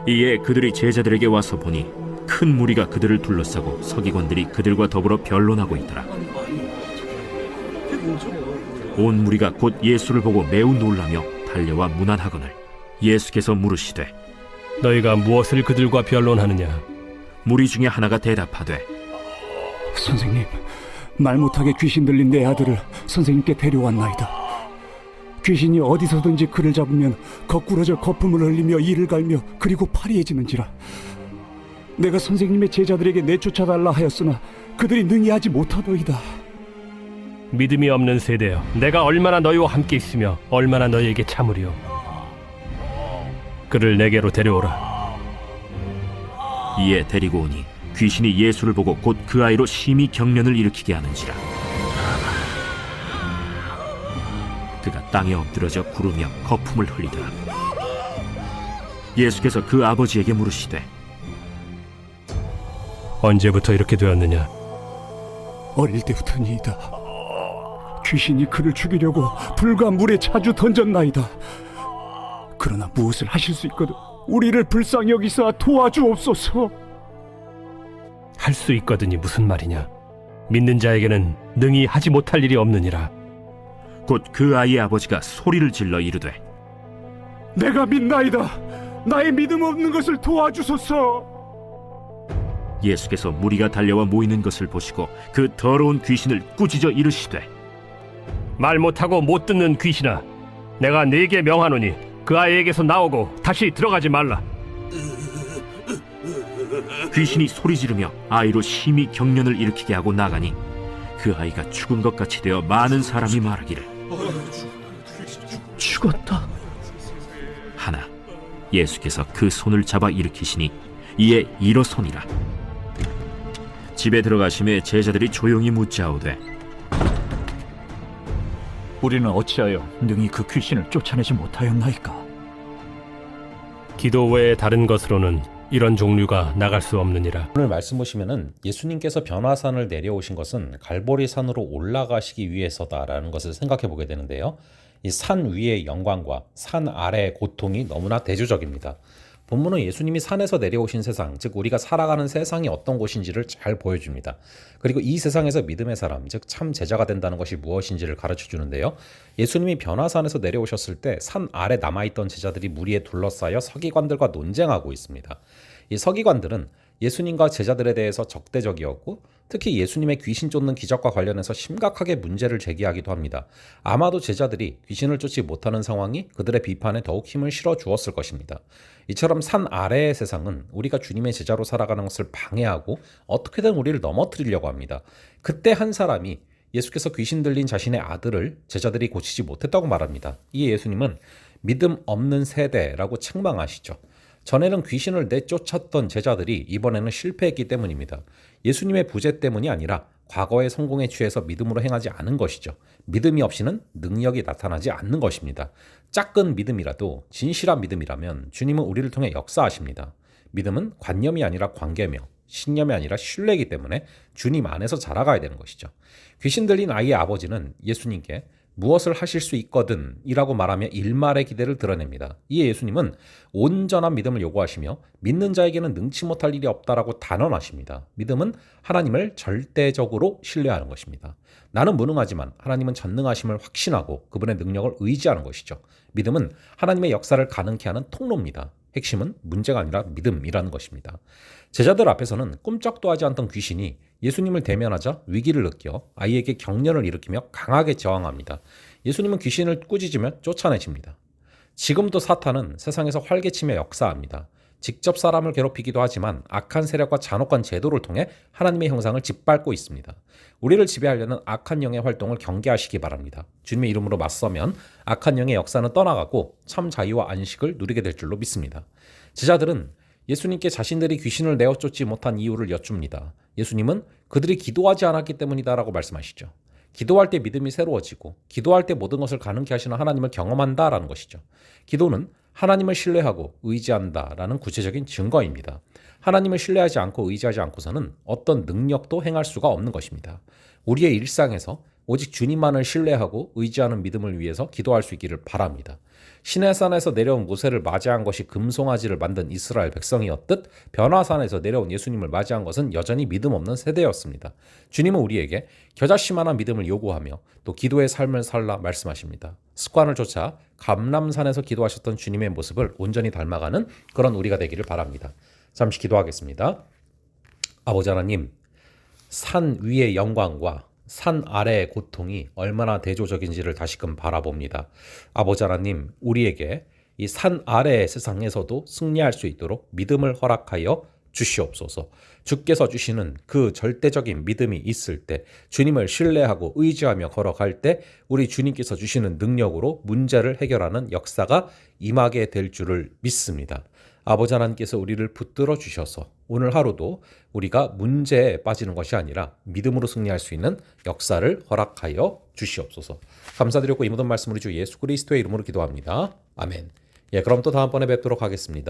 이에 그들이 제자들에게 와서 보니 큰 무리가 그들을 둘러싸고 서기관들이 그들과 더불어 변론하고 있더라. 온 무리가 곧 예수를 보고 매우 놀라며 달려와 문안하거늘 예수께서 물으시되 너희가 무엇을 그들과 변론하느냐? 무리 중에 하나가 대답하되 선생님, 말 못하게 귀신 들린 내 아들을 선생님께 데려왔나이다. 귀신이 어디서든지 그를 잡으면 거꾸러져 거품을 흘리며 이를 갈며 그리고 파리해지는지라. 내가 선생님의 제자들에게 내쫓아달라 하였으나 그들이 능히 하지 못하더이다. 믿음이 없는 세대여, 내가 얼마나 너희와 함께 있으며 얼마나 너희에게 참으리요. 그를 내게로 데려오라. 이에 데리고 오니 귀신이 예수를 보고 곧 그 아이로 심히 경련을 일으키게 하는지라. 그가 땅에 엎드러져 구르며 거품을 흘리더라. 예수께서 그 아버지에게 물으시되 언제부터 이렇게 되었느냐? 어릴 때부터니이다. 귀신이 그를 죽이려고 불과 물에 자주 던졌나이다. 그러나 무엇을 하실 수 있거든 우리를 불쌍히 여기사 도와주옵소서. 할 수 있거든이 무슨 말이냐? 믿는 자에게는 능히 하지 못할 일이 없느니라. 곧 그 아이의 아버지가 소리를 질러 이르되 내가 믿나이다. 나의 믿음 없는 것을 도와주소서. 예수께서 무리가 달려와 모이는 것을 보시고 그 더러운 귀신을 꾸짖어 이르시되 말 못하고 못 듣는 귀신아, 내가 네게 명하노니 그 아이에게서 나오고 다시 들어가지 말라. 귀신이 소리 지르며 아이로 심히 경련을 일으키게 하고 나가니 그 아이가 죽은 것 같이 되어 많은 사람이 말하기를 죽었다. 하나 예수께서 그 손을 잡아 일으키시니 이에 일어서니라. 집에 들어가심에 제자들이 조용히 묻자오되 우리는 어찌하여 능히 그 귀신을 쫓아내지 못하였나이까? 기도 외에 다른 것으로는 이런 종류가 나갈 수 없느니라. 오늘 말씀 보시면은 예수님께서 변화산을 내려오신 것은 갈보리산으로 올라가시기 위해서다라는 것을 생각해 보게 되는데요. 이 산 위의 영광과 산 아래의 고통이 너무나 대조적입니다. 본문은 예수님이 산에서 내려오신 세상, 즉 우리가 살아가는 세상이 어떤 곳인지를 잘 보여줍니다. 그리고 이 세상에서 믿음의 사람, 즉 참 제자가 된다는 것이 무엇인지를 가르쳐 주는데요. 예수님이 변화산에서 내려오셨을 때 산 아래 남아있던 제자들이 무리에 둘러싸여 서기관들과 논쟁하고 있습니다. 이 서기관들은 예수님과 제자들에 대해서 적대적이었고 특히 예수님의 귀신 쫓는 기적과 관련해서 심각하게 문제를 제기하기도 합니다. 아마도 제자들이 귀신을 쫓지 못하는 상황이 그들의 비판에 더욱 힘을 실어 주었을 것입니다. 이처럼 산 아래의 세상은 우리가 주님의 제자로 살아가는 것을 방해하고 어떻게든 우리를 넘어뜨리려고 합니다. 그때 한 사람이 예수께서 귀신 들린 자신의 아들을 제자들이 고치지 못했다고 말합니다. 이 예수님은 믿음 없는 세대라고 책망하시죠. 전에는 귀신을 내쫓았던 제자들이 이번에는 실패했기 때문입니다. 예수님의 부재 때문이 아니라 과거의 성공에 취해서 믿음으로 행하지 않은 것이죠. 믿음이 없이는 능력이 나타나지 않는 것입니다. 작은 믿음이라도 진실한 믿음이라면 주님은 우리를 통해 역사하십니다. 믿음은 관념이 아니라 관계며 신념이 아니라 신뢰이기 때문에 주님 안에서 자라가야 되는 것이죠. 귀신 들린 아이의 아버지는 예수님께 무엇을 하실 수 있거든 이라고 말하며 일말의 기대를 드러냅니다. 이에 예수님은 온전한 믿음을 요구하시며 믿는 자에게는 능치 못할 일이 없다라고 단언하십니다. 믿음은 하나님을 절대적으로 신뢰하는 것입니다. 나는 무능하지만 하나님은 전능하심을 확신하고 그분의 능력을 의지하는 것이죠. 믿음은 하나님의 역사를 가능케 하는 통로입니다. 핵심은 문제가 아니라 믿음이라는 것입니다. 제자들 앞에서는 꿈쩍도 하지 않던 귀신이 예수님을 대면하자 위기를 느껴 아이에게 경련을 일으키며 강하게 저항합니다. 예수님은 귀신을 꾸짖으며 쫓아내십니다. 지금도 사탄은 세상에서 활개치며 역사합니다. 직접 사람을 괴롭히기도 하지만 악한 세력과 잔혹한 제도를 통해 하나님의 형상을 짓밟고 있습니다. 우리를 지배하려는 악한 영의 활동을 경계하시기 바랍니다. 주님의 이름으로 맞서면 악한 영의 역사는 떠나가고 참 자유와 안식을 누리게 될 줄로 믿습니다. 제자들은 예수님께 자신들이 귀신을 내어 쫓지 못한 이유를 여쭙니다. 예수님은 그들이 기도하지 않았기 때문이다라고 말씀하시죠. 기도할 때 믿음이 새로워지고 기도할 때 모든 것을 가능케 하시는 하나님을 경험한다라는 것이죠. 기도는 하나님을 신뢰하고 의지한다라는 구체적인 증거입니다. 하나님을 신뢰하지 않고 의지하지 않고서는 어떤 능력도 행할 수가 없는 것입니다. 우리의 일상에서 오직 주님만을 신뢰하고 의지하는 믿음을 위해서 기도할 수 있기를 바랍니다. 시내산에서 내려온 모세를 맞이한 것이 금송아지를 만든 이스라엘 백성이었듯 변화산에서 내려온 예수님을 맞이한 것은 여전히 믿음 없는 세대였습니다. 주님은 우리에게 겨자씨만한 믿음을 요구하며 또 기도의 삶을 살라 말씀하십니다. 습관을 쫓아 감람산에서 기도하셨던 주님의 모습을 온전히 닮아가는 그런 우리가 되기를 바랍니다. 잠시 기도하겠습니다. 아버지 하나님, 산 위의 영광과 산 아래의 고통이 얼마나 대조적인지를 다시금 바라봅니다. 아버지 하나님, 우리에게 이 산 아래의 세상에서도 승리할 수 있도록 믿음을 허락하여 주시옵소서. 주께서 주시는 그 절대적인 믿음이 있을 때, 주님을 신뢰하고 의지하며 걸어갈 때 우리 주님께서 주시는 능력으로 문제를 해결하는 역사가 임하게 될 줄을 믿습니다. 아버지 하나님께서 우리를 붙들어 주셔서 오늘 하루도 우리가 문제에 빠지는 것이 아니라 믿음으로 승리할 수 있는 역사를 허락하여 주시옵소서. 감사드렸고 이 모든 말씀 우리 주 예수 그리스도의 이름으로 기도합니다. 아멘. 그럼 또 다음번에 뵙도록 하겠습니다.